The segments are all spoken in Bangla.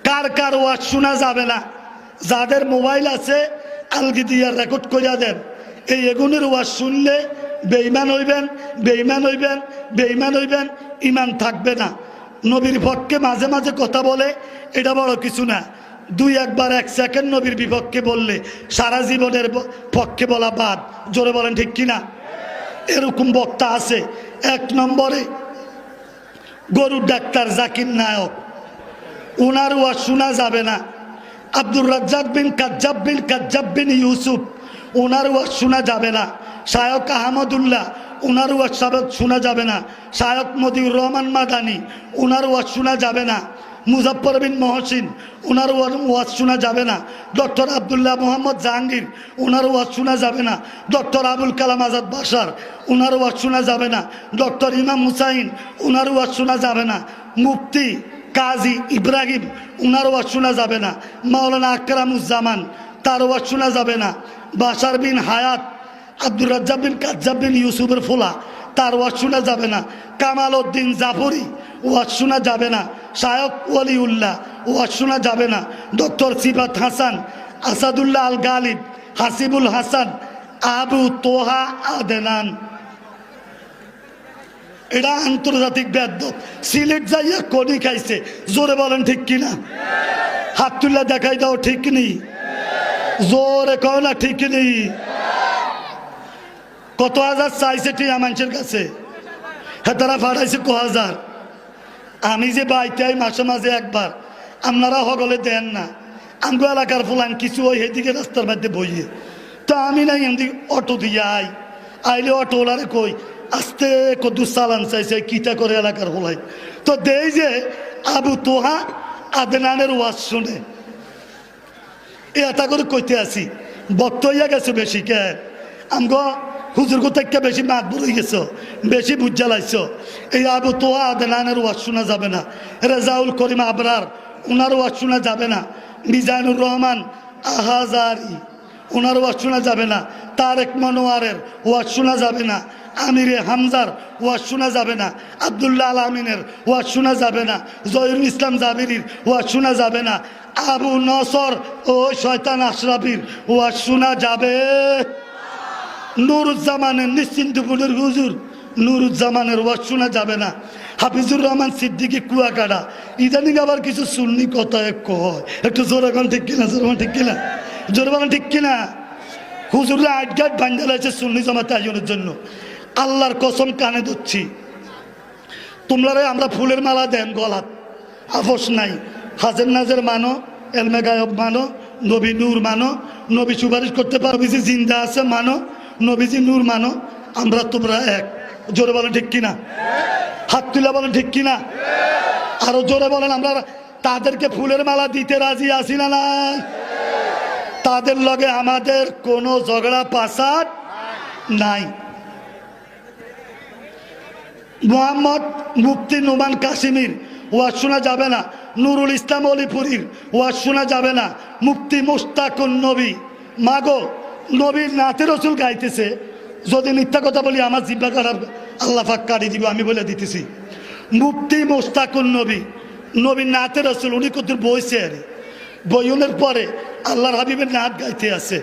কার কার ওয়াজ শোনা যাবে না? যাদের মোবাইল আছে আলগি দিয়া রেকর্ড করিয়া দেন। এই এগুনের ওয়াজ শুনলে বেঈমান হইবেন, বেঈমান হইবেন, বেঈমান হইবেন, ইমান থাকবে না। নবীর পক্ষে মাঝে মাঝে কথা বলে, এটা বড় কিছু না। দুই একবার এক সেকেন্ড নবীর বিপক্ষে বললে সারা জীবনের পক্ষে বলা বাদ। জোরে বলেন ঠিক কিনা? এরকম বক্তা আছে। এক নম্বরে গরুর ডাক্তার জাকির নায়ক, ওনার ওয়াজ শোনা যাবে না। আব্দুর রাজ্জাক বিন কাজ্জাব বিন ইউসুফ, ওনার ওয়াজ শোনা যাবে না। শায়ক আহমদুল্লাহ, ওনার ওয়াজ শোনা যাবে না। শায়ক মদিউর রহমান মাদানী, ওনার ওয়াজ শোনা যাবে না। মুজাফফর বিন মহসিন, ওনার ওয়াজ শোনা যাবে না। ডক্টর আবদুল্লাহ মোহাম্মদ জাহাঙ্গীর, ওনার ওয়াজ শোনা যাবে না। ডক্টর আবুল কালাম আজাদ বাশার, ওনার ওয়াজ শোনা যাবে না। ডক্টর ইমাম হুসাইন, ওনার ওয়াজ শোনা যাবে না। মুফতি কাজী ইব্রাহিম, ওনার ওয়াজ শোনা যাবে না। মাওলানা আকরামুজ্জামান, তার ওয়াজ শোনা যাবে না। বাশার বিন হায়াত, আব্দুর রাজ্জাক বিন কাজ্জাব বিন ইউসুফের ফোলা, তার ওয়াজ শোনা যাবে না। কামাল উদ্দিন জাফরি, ওয়াজ শোনা যাবে না। শায়ক ওয়ালিউল্লাহ, ওয়াজ শোনা যাবে না। ডক্টর সিফাত হাসান, আসাদুল্লাহ আল গালিব, হাসিবুল হাসান, আবু তোহা আদেনান, এটা আন্তর্জাতিক বেদ্যপ। সিলেট যাইয়া কনি খাইছে। জোরে বলেন ঠিক কিনা? হাত তুল্লা দেখাই দাও ঠিক নেই? জোরে কও না ঠিক নেই? কত হাজার চাইছে টিয়া মানুষের কাছে, হ্যাঁ তারা ফাটাইছে ক হাজার। আমি যে বাইতে মাসে মাঝে একবার, আপনারা সকলে দেন না। আমগো এলাকার ফুলান কিছু ওই সেদিকে রাস্তার মধ্যে বইয়ে, তো আমি নাই এমনি অটো দিয়ে আইলে অটোওয়ালারে কই আস্তে কত চালান চাইছে কিটা করে এলাকার ফুলাই। তো দেই যে আবু তোহা আদনানের ওয়াজ শুনে এটা করে কইতে আসি। বক্ত হইয়া গেছে বেশি কে আমগো হুজুর থেকে বেশি মাত বলে গেছো, বেশি বুঝ জ্বালাইছ। এই আবু তোহা আদনানের ওয়াজ শোনা যাবে না। রেজাউল করিম আবরার, ওনার ওয়াজ শোনা যাবে না। মিজানুর রহমান আহাজারি, ওনার ওয়াজ শোনা যাবে না। তারেক মনোয়ারের ওয়াজ শোনা যাবে না। আমিরে হামজার ওয়াজ শোনা যাবে না। আবদুল্লাহ আল আমিনের ওয়াজ শোনা যাবে না। জহিরুল ইসলাম জাবিরির ওয়াজ শোনা যাবে না। আবু নসর ও শয়তান আশরাফির ওয়াজ শোনা যাবে। নুরুজ্জামানের নিশ্চিন্তপুরের হুজুর নুরুজ্জামানের ওয়াজ শোনা যাবে না। হাফিজুর রহমান সিদ্দিকী কুয়াকাটা, ইদানিং আবার কিছু সুন্নি কথা কয়, একটু জোরে গান ঠিক কিনা? জোরে গান ঠিক কিনা? জোরে বলেন ঠিক কিনা? হুজুররা আটঘাট বান্ধা লাগছে সুন্নি জামাতে আয়োজনের জন্য। আল্লাহর কসম কানে ধরছি, তোমরা আমরা ফুলের মালা দেন গলাত, আপোষ নাই। হাজের নাজের মানো, এলমে গায়ব মানো, নবী নূর মানো, নবী সুপারিশ করতে পারো, নবীজি জিন্দা আছে মানো, নবীজি নূর মানো। আমরা তোমরা এক। জোরে বলেন ঠিক কিনা? হাত তুলে বলেন ঠিক কিনা? আরো জোরে বলেন। আমরা তাদেরকে ফুলের মালা দিতে রাজি আছি না নাই? তাদের লগে আমাদের কোনো ঝগড়া পাসাদ নাই। মোহাম্মদ মুফতি নোমান কাশিমির ওয়াজ শোনা যাবে না। নুরুল ইসলাম অলিপুরীর ওয়াজ শোনা যাবে না। মুফতি মুশতাকুন নবী, মাগো নবীর নাতে রসুল গাইতেছে, যদি মিথ্যা কথা বলি আমার জিব্বা কাটার আল্লাহ পাক কাটি দিব, আমি বলে দিতেছি। মুফতি মুশতাকুন নবী, নবীর নাতে রসুল, উনি কত বইছে আরে বইনের পরে আল্লাহর হাবিবের নাত গাইতে আছে।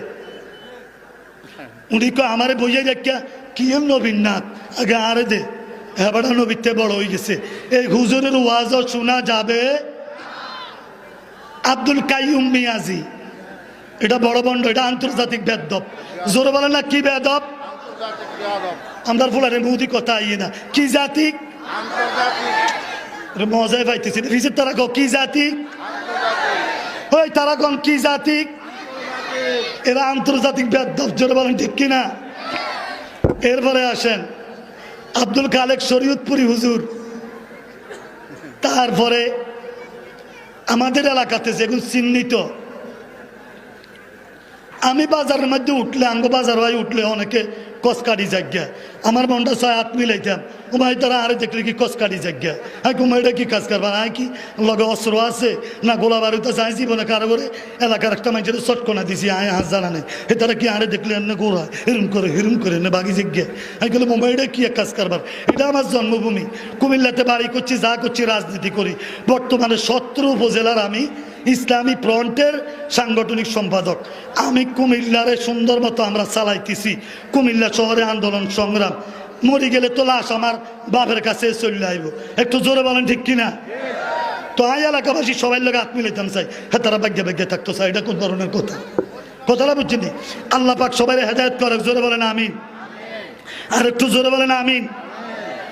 উনি আমারে বইয়ে দেখা কি নবীর নাত আগে আরে দে, এবারে নবীতে বড় হয়ে গেছে। এই হুজুরের ওয়াজও শোনা যাবে। আব্দুল কাইয়ুম মিয়াজি, এটা বড় বন্ড, এটা আন্তর্জাতিক বেদব। জোরে বলে না কি বেদব? আমরা ফুলারে মুদি কথা আইয়ে না কি জাতিক মজায় পাইতেছি। রিসের তারা কি জাতিক, ওই তারা কন কি জাতিক, এরা আন্তর্জাতিক বেদব। জোরে বলেন ঠিক কিনা? এরপরে আসেন আব্দুল খালেক শরীয়তপুরি হুজুর। তারপরে আমাদের এলাকাতে যেগুলো চিহ্নিত, আমি বাজারের মধ্যে উঠলে, আঙ্গ বাজার হয় উঠলে অনেকে কসকাটি জায়গা, আমার মনটা ছয় হাত মিলাইতাম। ও ভাই তারা আরে দেখলে কি কসকাটি জায়গা, হ্যাঁ কুমাইটা কি কাজ করবার, হ্যাঁ কি লগে অস্ত্র আছে না গোলা বারুদ আছে, আই জীবনে কারো করে এলাকার একটা মানুষের চটকনা দিছি, আয় হাত জানা নেই। এ তারা কি আরে দেখলে এনে গোড়া হিরুম করে এনে বাগি জায়গা, আমি বলে মুম্বাইটা কি এক কাজ করবার। এটা আমার জন্মভূমি, কুমিল্লাতে বাড়ি করছি, যা করছি রাজনীতি করি। বর্তমানে 17 উপজেলার আমি ইসলামী ফ্রন্টের সাংগঠনিক সম্পাদক। আমি কুমিল্লারে সুন্দর মতো আমরা চালাইতেছি। কুমিল্লা শহরে আন্দোলন সংগ্রাম, মরি গেলে তো লাশ আমার বাপের কাছে চলে আইব। একটু জোরে বলেন ঠিক কিনা? তো আই এলাকাবাসী সবাই লোক হাত মিলাইতাম চাই, হ্যাঁ তারা ভাগ্যে ভাগ্যে থাকতো চাই। এটা কোন ধরনের কথা? কথাটা বুঝছেন? আল্লাহ পাক সবাই হেদায়েত করে। জোরে বলেন আমিন। আর একটু জোরে বলেন আমিন।